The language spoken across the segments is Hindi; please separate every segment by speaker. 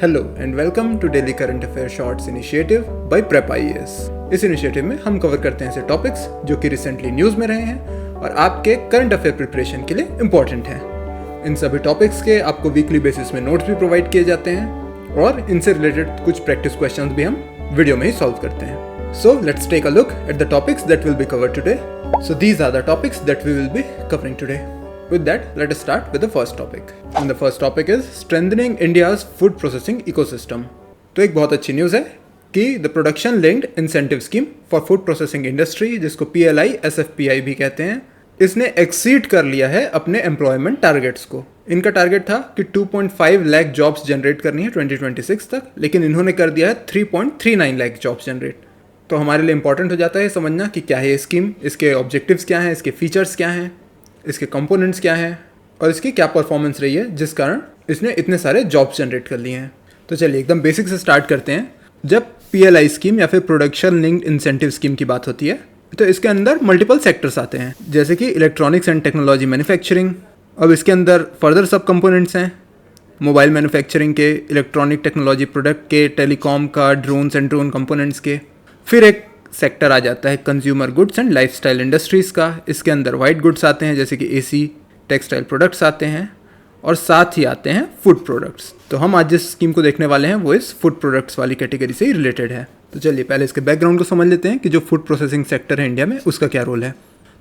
Speaker 1: Hello and welcome to daily current affair shorts initiative by prep IAS. इस इनिशिएटिव में हम कवर करते हैं ऐसे टॉपिक्स जो कि रिसेंटली न्यूज़ में रहे हैं और आपके करंट अफेयर प्रिपरेशन के लिए इम्पोर्टेंट हैं। इन सभी टॉपिक्स के आपको वीकली बेसिस में नोट्स भी प्रोवाइड किए जाते हैं और इनसे रिलेटेड कुछ प्रैक्टिस क्वेश्चंस भी हम वीडियो में ही सॉल्व करते हैं। So let's take a look at the topics that will be covered today. So these are the topics that we will be covering today. With that, let us start with the first topic. And the first topic is strengthening India's food processing ecosystem. तो एक बहुत अच्छी न्यूज़ है कि the Production Linked Incentive Scheme for Food Processing Industry, जिसको PLI SFPI भी कहते हैं, इसने एक्सीड कर लिया है अपने एम्प्लॉयमेंट टारगेट्स को। इनका टारगेट था कि 2.5 लाख जॉब्स जनरेट करनी है 2026 तक, लेकिन इन्होंने कर दिया है 3.39 लाख जॉब्स जनरेट। तो हमारे लिए इंपॉर्टेंट हो जाता है समझना कि क्या है ये स्कीम, इसके ऑब्जेक्टिव्स क्या हैं, इसके फीचर्स क्या हैं, इसके कंपोनेंट्स क्या हैं और इसकी क्या परफॉर्मेंस रही है जिस कारण इसने इतने सारे जॉब्स जनरेट कर लिए हैं। तो चलिए एकदम बेसिक से स्टार्ट करते हैं। जब पीएलआई स्कीम या फिर प्रोडक्शन लिंक्ड इंसेंटिव स्कीम की बात होती है तो इसके अंदर मल्टीपल सेक्टर्स आते हैं, जैसे कि इलेक्ट्रॉनिक्स एंड टेक्नोलॉजी मैन्युफैक्चरिंग। अब इसके अंदर फर्दर सब कंपोनेंट्स हैं, मोबाइल मैन्युफैक्चरिंग के, इलेक्ट्रॉनिक टेक्नोलॉजी प्रोडक्ट के, टेलीकॉम का, ड्रोन्स एंड ड्रोन कंपोनेंट्स के। फिर एक सेक्टर आ जाता है consumer goods and lifestyle industries का। इसके अंदर वाइट गुड्स आते हैं जैसे कि एसी, टेक्सटाइल प्रोडक्ट्स आते हैं और साथ ही आते हैं फूड प्रोडक्ट्स। तो हम आज जिस स्कीम को देखने वाले हैं वो इस फूड प्रोडक्ट्स वाली कैटेगरी से ही रिलेटेड है। तो चलिए पहले इसके बैकग्राउंड को समझ लेते हैं कि जो फूड प्रोसेसिंग सेक्टर है इंडिया में उसका क्या रोल है।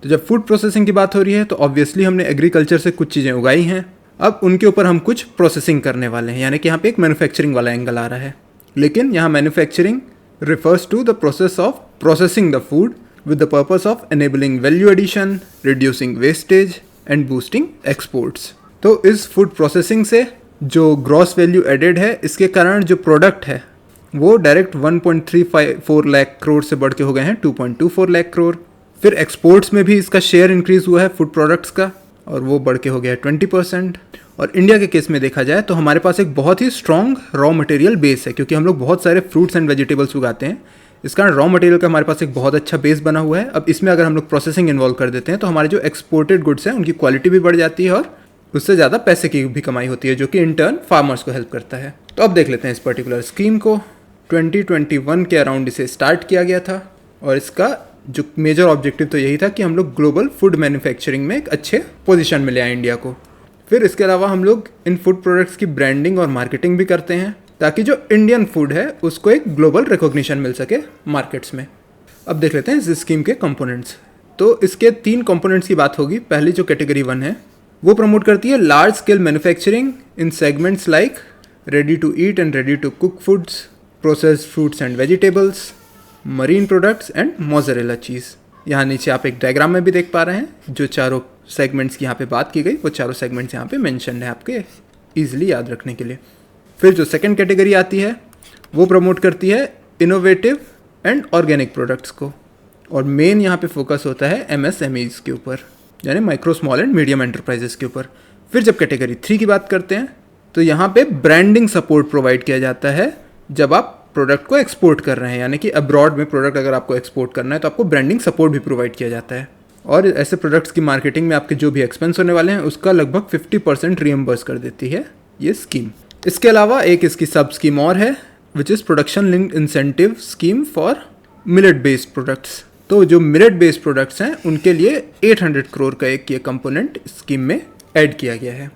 Speaker 1: तो जब फूड प्रोसेसिंग की बात हो रही है तो ऑब्वियसली हमने एग्रीकल्चर से कुछ चीज़ें उगाई हैं, अब उनके ऊपर हम कुछ प्रोसेसिंग करने वाले हैं, यानी कि यहाँ पे एक मैन्युफैक्चरिंग वाला एंगल आ रहा है। लेकिन यहाँ manufacturing refers to the process of processing the food with the purpose of enabling value addition, reducing wastage and boosting exports। तो इस फूड प्रोसेसिंग से जो ग्रॉस वैल्यू एडेड है, इसके कारण जो प्रोडक्ट है वो डायरेक्ट 1.34 लाख करोड़ से बढ़ के हो गए हैं 2.24 लाख करोड़। फिर एक्सपोर्ट्स में भी इसका शेयर इंक्रीज हुआ है फूड प्रोडक्ट्स का और वो बढ़ के हो गया है 20%। और इंडिया के केस में देखा जाए तो हमारे पास एक बहुत ही स्ट्रॉन्ग रॉ मटेरियल बेस है, क्योंकि हम लोग बहुत सारे फ्रूट्स एंड वेजिटेबल्स उगाते हैं। इस कारण रॉ मटेरियल का हमारे पास एक बहुत अच्छा बेस बना हुआ है। अब इसमें अगर हम लोग प्रोसेसिंग इन्वॉल्व कर देते हैं तो हमारे जो एक्सपोर्टेड गुड्स हैं उनकी क्वालिटी भी बढ़ जाती है और उससे ज़्यादा पैसे की भी कमाई होती है, जो कि इन टर्न फार्मर्स को हेल्प करता है। तो अब देख लेते हैं इस पर्टिकुलर स्कीम को। 2021 के अराउंड इसे स्टार्ट किया गया था और इसका जो मेजर ऑब्जेक्टिव तो यही था कि हम लोग ग्लोबल फूड मैन्युफैक्चरिंग में एक अच्छे पोजीशन में ले आए इंडिया को। फिर इसके अलावा हम लोग इन फूड प्रोडक्ट्स की ब्रांडिंग और मार्केटिंग भी करते हैं ताकि जो इंडियन फूड है उसको एक ग्लोबल रिकॉग्निशन मिल सके मार्केट्स में। अब देख लेते हैं इस स्कीम के कंपोनेंट्स। तो इसके 3 कंपोनेंट्स की बात होगी। पहली जो कैटेगरी 1 है वो प्रमोट करती है large scale manufacturing in segments like ready to eat and ready to cook foods, processed fruits and vegetables, marine products and mozzarella cheese. यहाँ नीचे आप एक डायग्राम में भी देख पा रहे हैं जो चारों सेगमेंट्स की यहाँ पे बात की गई, वो चारों सेगमेंट्स यहाँ पे मेंशन है आपके इजीली याद रखने के लिए। फिर जो सेकंड कैटेगरी आती है वो प्रमोट करती है इनोवेटिव एंड ऑर्गेनिक प्रोडक्ट्स को, और मेन यहाँ पे फोकस होता है MSMEs के ऊपर, यानी micro small and medium enterprises के ऊपर। फिर जब कैटेगरी 3 की बात करते हैं तो यहाँ पे ब्रांडिंग सपोर्ट प्रोवाइड किया जाता है जब आप प्रोडक्ट को एक्सपोर्ट कर रहे हैं, यानी कि अब्रॉड में प्रोडक्ट अगर आपको एक्सपोर्ट करना है तो आपको ब्रांडिंग सपोर्ट भी प्रोवाइड किया जाता है। और ऐसे प्रोडक्ट्स की मार्केटिंग में आपके जो भी एक्सपेंस होने वाले हैं उसका लगभग 50% रीइंबर्स कर देती है ये स्कीम। इसके अलावा एक इसकी सब स्कीम और है which is production linked incentive scheme for millet based products. तो जो मिलेट बेस्ड प्रोडक्ट्स हैं उनके लिए 800 करोड़ का एक ये कंपोनेंट स्कीम में ऐड किया गया है।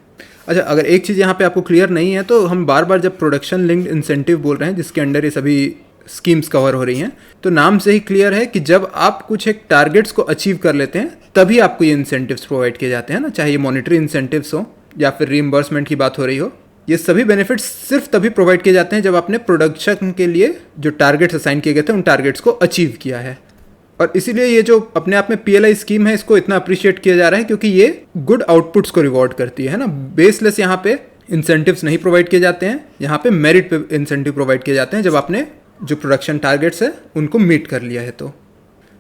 Speaker 1: अच्छा, अगर एक चीज़ यहाँ पे आपको क्लियर नहीं है तो हम बार बार जब प्रोडक्शन लिंक्ड इंसेंटिव बोल रहे हैं जिसके अंडर ये सभी स्कीम्स कवर हो रही हैं, तो नाम से ही क्लियर है कि जब आप कुछ एक टारगेट्स को अचीव कर लेते हैं तभी आपको ये इंसेंटिव्स प्रोवाइड किए जाते हैं ना, चाहे ये मॉनेटरी इंसेंटिव्स हो या फिर रीइंबर्समेंट की बात हो रही हो। ये सभी बेनिफिट्स सिर्फ तभी प्रोवाइड किए जाते हैं जब आपने प्रोडक्शन के लिए जो टारगेट्स असाइन किए गए थे उन टारगेट्स को अचीव किया है। और इसीलिए ये जो अपने आप में पीएलआई स्कीम है इसको इतना अप्रिशिएट किया जा रहा है क्योंकि ये गुड आउटपुट्स को रिवॉर्ड करती है ना। बेसलेस यहाँ पे इंसेंटिव्स नहीं प्रोवाइड किए जाते हैं, यहाँ पे मेरिट पे इंसेंटिव प्रोवाइड किए जाते हैं जब आपने जो प्रोडक्शन टारगेट्स है उनको मीट कर लिया है। तो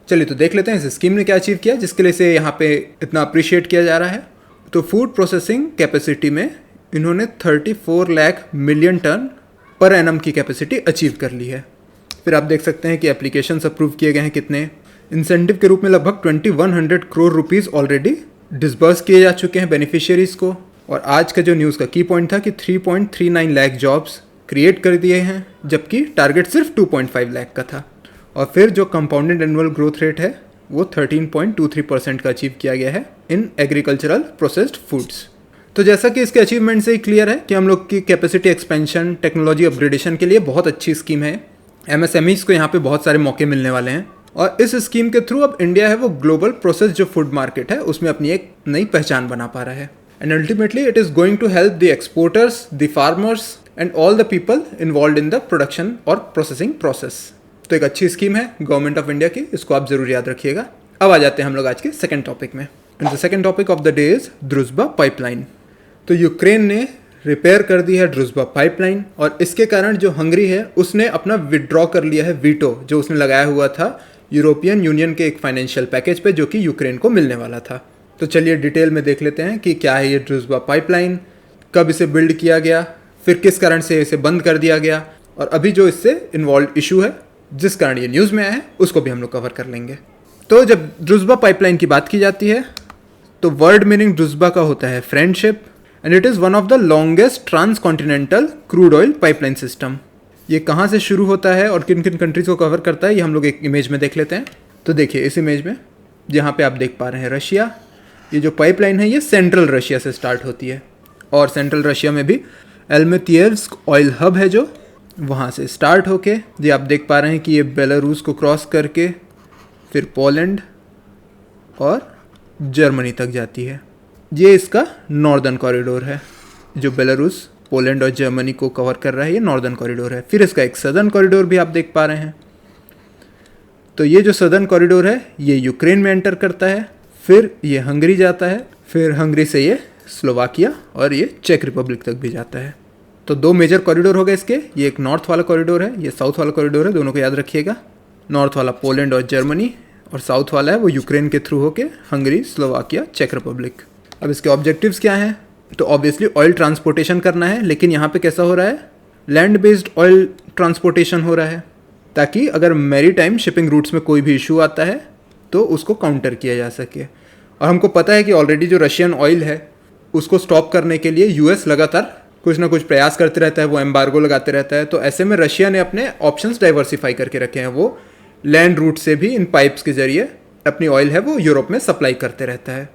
Speaker 1: चलिए तो देख लेते हैं इस स्कीम ने क्या अचीव किया जिसके लिए इसे यहाँ पे इतना अप्रिशिएट किया जा रहा है। तो फूड प्रोसेसिंग कैपेसिटी में इन्होंने 34 lakh million ton per annum की कैपेसिटी अचीव कर ली है। फिर आप देख सकते हैं कि एप्लीकेशंस अप्रूव किए गए हैं कितने। इंसेंटिव के रूप में लगभग 2100 करोड़ रुपीज़ ऑलरेडी डिसबर्स किए जा चुके हैं बेनिफिशियरीज़ को। और आज का जो न्यूज़ का की पॉइंट था कि 3.39 लाख जॉब्स क्रिएट कर दिए हैं, जबकि टारगेट सिर्फ 2.5 लाख का था। और फिर जो कंपाउंडेड एनुअल ग्रोथ रेट है वो 13.23% का अचीव किया गया है इन एग्रीकल्चरल प्रोसेस्ड फूड्स। तो जैसा कि इसके अचीवमेंट से ही क्लियर है कि हम लोग की कैपेसिटी एक्सपेंशन, टेक्नोलॉजी अपग्रेडेशन के लिए बहुत अच्छी स्कीम है। एमएसएमईज को यहाँ पे बहुत सारे मौके मिलने वाले हैं और इस स्कीम के थ्रू अब इंडिया है वो ग्लोबल प्रोसेस जो फूड मार्केट है उसमें अपनी एक नई पहचान बना पा रहा है। And ultimately it is going to help the exporters, the farmers and all the people involve in the production और प्रोसेसिंग प्रोसेस। तो एक अच्छी स्कीम है गवर्नमेंट ऑफ इंडिया की, इसको आप जरूर याद रखिएगा। अब आ जाते हैं हम लोग आज के सेकंड टॉपिक में। The second topic of the day is Druzhba pipeline. तो यूक्रेन ने रिपेयर कर दी है ड्रूजबा पाइपलाइन और इसके कारण जो हंगरी है उसने अपना विड्रॉ कर लिया है वीटो जो उसने लगाया हुआ था यूरोपियन यूनियन के एक फाइनेंशियल पैकेज पे जो कि यूक्रेन को मिलने वाला था। तो चलिए डिटेल में देख लेते हैं कि क्या है ये ड्रूजबा पाइपलाइन, कब इसे बिल्ड किया गया, फिर किस कारण से इसे बंद कर दिया गया और अभी जो इससे इन्वॉल्व इशू है जिस कारण ये न्यूज़ में आया है उसको भी हम लोग कवर कर लेंगे। तो जब ड्रूजबा पाइपलाइन की बात की जाती है तो वर्ड मीनिंग ड्रूजबा का होता है friendship and it is one of the longest transcontinental crude oil pipeline system. ये कहाँ से शुरू होता है और किन किन कंट्रीज़ को कवर करता है ये हम लोग एक इमेज में देख लेते हैं। तो देखिए इस इमेज में जहाँ पे आप देख पा रहे हैं रशिया, ये जो पाइपलाइन है ये सेंट्रल रशिया से स्टार्ट होती है और सेंट्रल रशिया में भी एल्मेतियेव्स्क ऑयल हब है जो वहाँ से स्टार्ट होके ये आप देख पा रहे हैं कि ये बेलारूस को क्रॉस करके फिर पोलैंड और जर्मनी तक जाती है। ये इसका नॉर्दर्न कॉरिडोर है जो बेलारूस, पोलैंड और जर्मनी को कवर कर रहा है, ये नॉर्दर्न कॉरिडोर है। फिर इसका एक सदर्न कॉरिडोर भी आप देख पा रहे हैं। तो ये जो सदर्न कॉरिडोर है ये यूक्रेन में एंटर करता है, फिर ये हंगरी जाता है, फिर हंगरी से ये स्लोवाकिया और ये चेक रिपब्लिक तक भी जाता है। तो दो मेजर कॉरिडोर हो गए इसके, ये एक नॉर्थ वाला कॉरिडोर है, ये साउथ वाला कॉरिडोर है, दोनों को याद रखिएगा। नॉर्थ वाला पोलैंड और जर्मनी और साउथ वाला है वो यूक्रेन के थ्रू होके हंगरी, स्लोवाकिया, चेक रिपब्लिक। अब इसके ऑब्जेक्टिव्स क्या हैं? तो ऑब्वियसली ऑयल ट्रांसपोर्टेशन करना है, लेकिन यहाँ पे कैसा हो रहा है, लैंड बेस्ड ऑयल ट्रांसपोर्टेशन हो रहा है ताकि अगर मैरी टाइम शिपिंग रूट्स में कोई भी इशू आता है तो उसको काउंटर किया जा सके। और हमको पता है कि ऑलरेडी जो रशियन ऑयल है उसको स्टॉप करने के लिए यूएस लगातार कुछ ना कुछ प्रयास करते रहता है, वो एम्बार्गो लगाते रहता है। तो ऐसे में रशिया ने अपने ऑप्शंस डाइवर्सिफाई करके रखे हैं, वो लैंड रूट से भी इन पाइप्स के जरिए अपनी ऑयल है वो यूरोप में सप्लाई करते रहता है।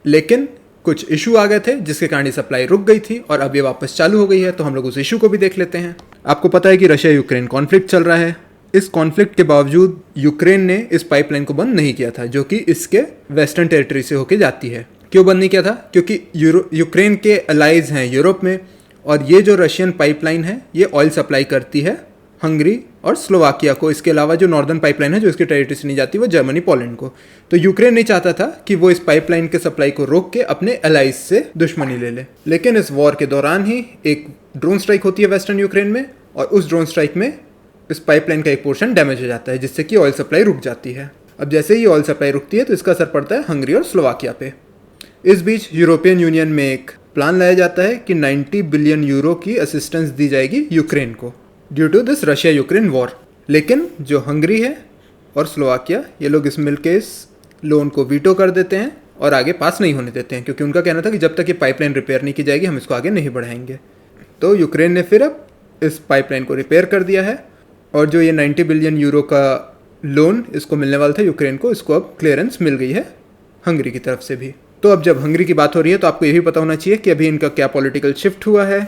Speaker 1: लेकिन कुछ इशू आ गए थे जिसके कारण ये सप्लाई रुक गई थी और अब ये वापस चालू हो गई है, तो हम लोग उस इशू को भी देख लेते हैं। आपको पता है कि रशिया यूक्रेन कॉन्फ्लिक्ट चल रहा है। इस कॉन्फ्लिक्ट के बावजूद यूक्रेन ने इस पाइपलाइन को बंद नहीं किया था जो कि इसके वेस्टर्न टेरिटरी से होके जाती है। क्यों बंद नहीं किया था? क्योंकि यूक्रेन के अलाइज हैं यूरोप में और ये जो रशियन पाइपलाइन है ये ऑयल सप्लाई करती है हंगरी और स्लोवाकिया को। इसके अलावा जो नॉर्दर्न पाइपलाइन है जो इसके टेरिटरी से नहीं जाती वो जर्मनी, पोलैंड को। तो यूक्रेन नहीं चाहता था कि वो इस पाइपलाइन के सप्लाई को रोक के अपने अलाइज से दुश्मनी ले ले। लेकिन इस वॉर के दौरान ही एक ड्रोन स्ट्राइक होती है वेस्टर्न यूक्रेन में और उस ड्रोन स्ट्राइक में इस पाइपलाइन का एक पोर्शन डैमेज हो जाता है जिससे कि ऑयल सप्लाई रुक जाती है। अब जैसे ही ऑयल सप्लाई रुकती है तो इसका असर पड़ता है हंगरी और स्लोवाकिया पे। इस बीच यूरोपियन यूनियन में एक प्लान लाया जाता है कि 90 बिलियन यूरो की असिस्टेंस दी जाएगी यूक्रेन को due to this Russia Ukraine war. लेकिन जो हंगरी है और स्लोवाकिया ये लोग इस मिल के इस लोन को वीटो कर देते हैं और आगे पास नहीं होने देते हैं, क्योंकि उनका कहना था कि जब तक ये पाइपलाइन रिपेयर नहीं की जाएगी हम इसको आगे नहीं बढ़ाएंगे। तो यूक्रेन ने फिर अब इस पाइपलाइन को रिपेयर कर दिया है और जो ये 90 बिलियन यूरो का लोन इसको मिलने वाला था यूक्रेन को, इसको अब क्लियरेंस मिल गई है हंगरी की तरफ से भी। तो अब जब हंगरी की बात हो रही है तो आपको ये भी पता होना चाहिए कि अभी इनका क्या पॉलिटिकल शिफ्ट हुआ है।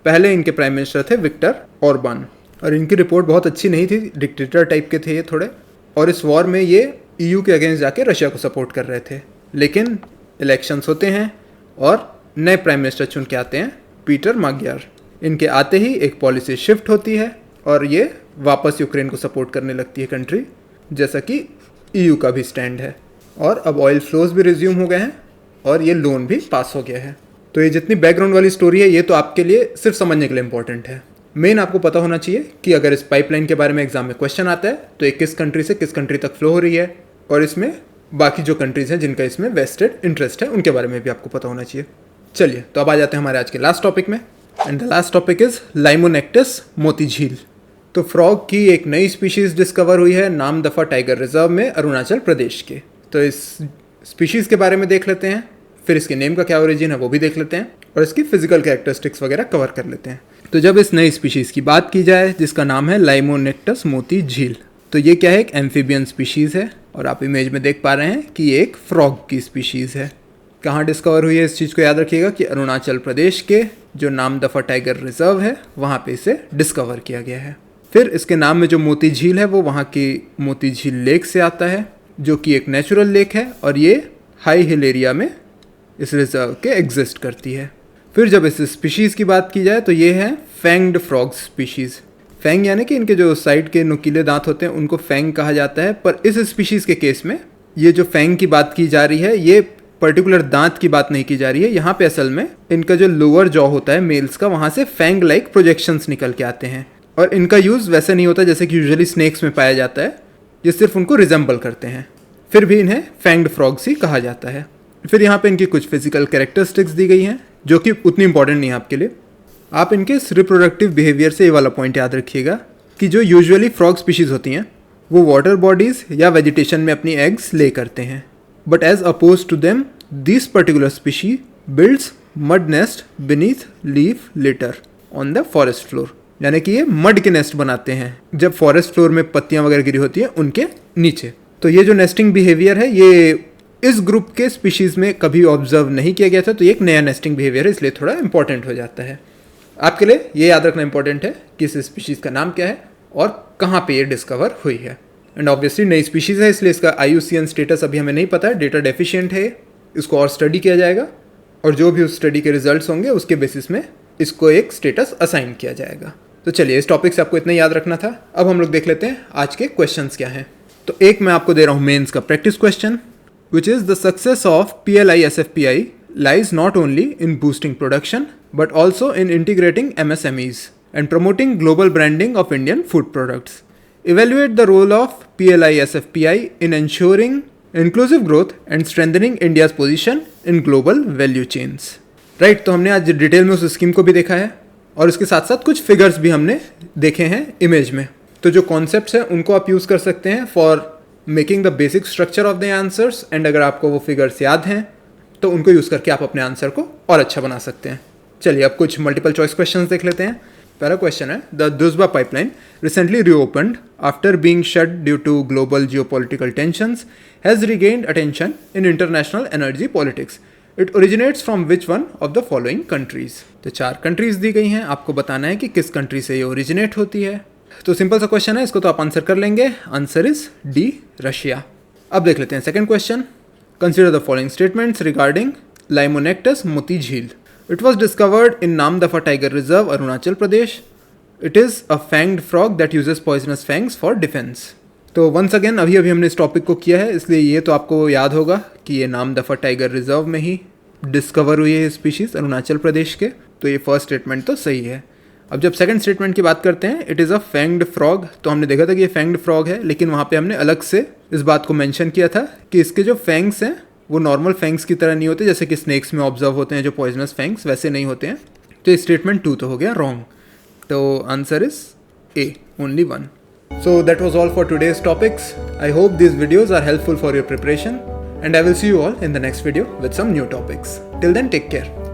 Speaker 1: पहले इनके प्राइम मिनिस्टर थे विक्टर ऑर्बान और इनकी रिपोर्ट बहुत अच्छी नहीं थी, डिक्टेटर टाइप के थे ये थोड़े, और इस वॉर में ये ईयू के अगेंस्ट जाके रशिया को सपोर्ट कर रहे थे। लेकिन इलेक्शंस होते हैं और नए प्राइम मिनिस्टर चुन के आते हैं पीटर माग्यार। इनके आते ही एक पॉलिसी शिफ्ट होती है और ये वापस यूक्रेन को सपोर्ट करने लगती है कंट्री, जैसा कि ईयू का भी स्टैंड है। और अब ऑयल फ्लोज भी रिज्यूम हो गए हैं और ये लोन भी पास हो गया है। तो ये जितनी बैकग्राउंड वाली स्टोरी है ये तो आपके लिए सिर्फ समझने के लिए इंपॉर्टेंट है। मेन आपको पता होना चाहिए कि अगर इस पाइपलाइन के बारे में एग्जाम में क्वेश्चन आता है तो ये किस कंट्री से किस कंट्री तक फ्लो हो रही है और इसमें बाकी जो कंट्रीज हैं जिनका इसमें वेस्टेड इंटरेस्ट है उनके बारे में भी आपको पता होना चाहिए। चलिए तो अब आ जाते हैं हमारे आज के लास्ट टॉपिक में, and the last topic is Limnonectes Moti Jheel. तो फ्रॉग की एक नई स्पीशीज़ डिस्कवर हुई है नामदफा टाइगर रिजर्व में अरुणाचल प्रदेश के। तो इस स्पीशीज़ के बारे में देख लेते हैं। फिर इसके नेम का क्या ओरिजिन है वो भी देख लेते हैं, और इसकी फिजिकल कैरेक्टरिस्टिक्स वगैरह कवर कर लेते हैं। तो जब इस नई स्पीशीज़ की बात की जाए जिसका नाम है लाइमोनेक्टस मोती झील, तो ये क्या है, एक एम्फीबियन स्पीशीज़ है, और आप इमेज में देख पा रहे हैं कि ये एक फ्रॉग की स्पीशीज़ है। कहाँ डिस्कवर हुई है इस चीज़ को याद रखिएगा कि अरुणाचल प्रदेश के जो नामदफा टाइगर रिजर्व है वहाँ पे इसे डिस्कवर किया गया है। फिर इसके नाम में जो मोती झील है वो वहाँ की मोती झील लेक से आता है, जो कि एक नेचुरल लेक है, और ये हाई हिल एरिया में इस रिजर्व के एग्जिस्ट करती है। फिर जब इस स्पीशीज़ की बात की जाए तो ये है फैंग्ड फ्रॉग स्पीशीज़। फैंग यानी कि इनके जो साइड के नुकीले दांत होते हैं उनको फैंग कहा जाता है, पर इस स्पीशीज़ के केस में ये जो फैंग की बात की जा रही है ये पर्टिकुलर दांत की बात नहीं की जा रही है। यहाँ पे असल में इनका जो लोअर जॉ होता है मेल्स का, वहाँ से फैंग लाइक प्रोजेक्शंस निकल के आते हैं, और इनका यूज़ वैसे नहीं होता जैसे कि यूजुअली स्नेक्स में पाया जाता है, ये सिर्फ उनको रिजेंबल करते हैं, फिर भी इन्हें फैंग्ड फ्रॉग्स ही कहा जाता है। फिर यहाँ पे इनकी कुछ फिजिकल कैरेक्टरिस्टिक्स दी गई हैं जो कि उतनी इंपॉर्टेंट नहीं है आपके लिए। आप इनके रिप्रोडक्टिव बिहेवियर से ये वाला पॉइंट याद रखिएगा कि जो यूजुअली फ्रॉग स्पीशीज़ होती हैं वो वाटर बॉडीज़ या वेजिटेशन में अपनी एग्स ले करते हैं, but as oppose to them this particular species builds mud nest beneath leaf litter on the forest floor, यानी कि ये मड के नेस्ट बनाते हैं जब फॉरेस्ट फ्लोर में पत्तियां वगैरह गिरी होती हैं उनके नीचे। तो ये जो नेस्टिंग बिहेवियर है ये इस ग्रुप के स्पीशीज़ में कभी ऑब्जर्व नहीं किया गया था, तो ये एक नया नेस्टिंग बिहेवियर है, इसलिए थोड़ा इंपॉर्टेंट हो जाता है। आपके लिए ये याद रखना इंपॉर्टेंट है कि इस स्पीशीज़ का नाम क्या है और कहाँ पे ये डिस्कवर हुई है। एंड ऑब्वियसली नई स्पीशीज़ है इसलिए इसका IUCN स्टेटस अभी हमें नहीं पता है, डेटा डेफिशिएंट है, इसको और स्टडी किया जाएगा, और जो भी उस स्टडी के रिजल्ट्स होंगे उसके बेसिस में इसको एक स्टेटस असाइन किया जाएगा। तो चलिए, इस टॉपिक से आपको इतना याद रखना था। अब हम लोग देख लेते हैं आज के क्वेश्चंस क्या हैं। तो एक मैं आपको दे रहा हूँ मेंस का practice question, which is the success of PLI SFPI lies not only in boosting production but also in integrating MSMEs and promoting global branding of Indian food products. Evaluate the role of PLI SFPI in ensuring inclusive growth and strengthening India's position in global value chains. Right, तो हमने आज डिटेल में उस स्कीम को भी देखा है और इसके साथ साथ कुछ फिगर्स भी हमने देखे हैं इमेज में। तो जो कॉन्सेप्ट्स हैं उनको आप यूज़ कर सकते हैं for making the basic structure of the answers, and अगर आपको वो फिगर्स याद हैं तो उनको यूज़ करके आप अपने आंसर को और अच्छा बना सकते हैं। चलिए अब कुछ मल्टीपल चॉइस क्वेश्चंस देख लेते हैं। पहला क्वेश्चन है, the Druzhba pipeline recently reopened after being shut due to global geopolitical tensions has regained attention in international energy politics. It originates from which one of the following countries. तो 4 कंट्रीज दी गई हैं, आपको बताना है कि किस कंट्री से ये ओरिजिनेट होती है। तो सिंपल सा क्वेश्चन है, इसको तो आप आंसर कर लेंगे। Answer is D, Russia. अब देख लेते हैं second question. Consider the following statements regarding Limnonectes Moti Jheel. It was discovered in Namdapha tiger reserve, Arunachal Pradesh. It is a fanged frog that uses poisonous fangs for defence. तो वंस अगेन अभी हमने इस टॉपिक को किया है, इसलिए ये तो आपको याद होगा कि ये नामदफा टाइगर रिजर्व में ही डिस्कवर हुई है स्पीशीज़, अरुणाचल प्रदेश के। तो ये फर्स्ट स्टेटमेंट तो सही है। अब जब सेकंड स्टेटमेंट की बात करते हैं, it is a fanged frog, तो हमने देखा था कि ये फैंग्ड फ्रॉग है, लेकिन वहाँ पे हमने अलग से इस बात को मेंशन किया था कि इसके जो फैंग्स हैं वो नॉर्मल फैंग्स की तरह नहीं होते जैसे कि स्नेक्स में ऑब्जर्व होते हैं जो पॉइजनस फैंग्स, वैसे नहीं होते हैं। तो स्टेटमेंट 2 तो हो गया रॉन्ग। तो answer is a, only 1। So that was all for today's topics. I hope these videos are helpful for your preparation, and I will see you all in the next video with some new topics. Till then, take care.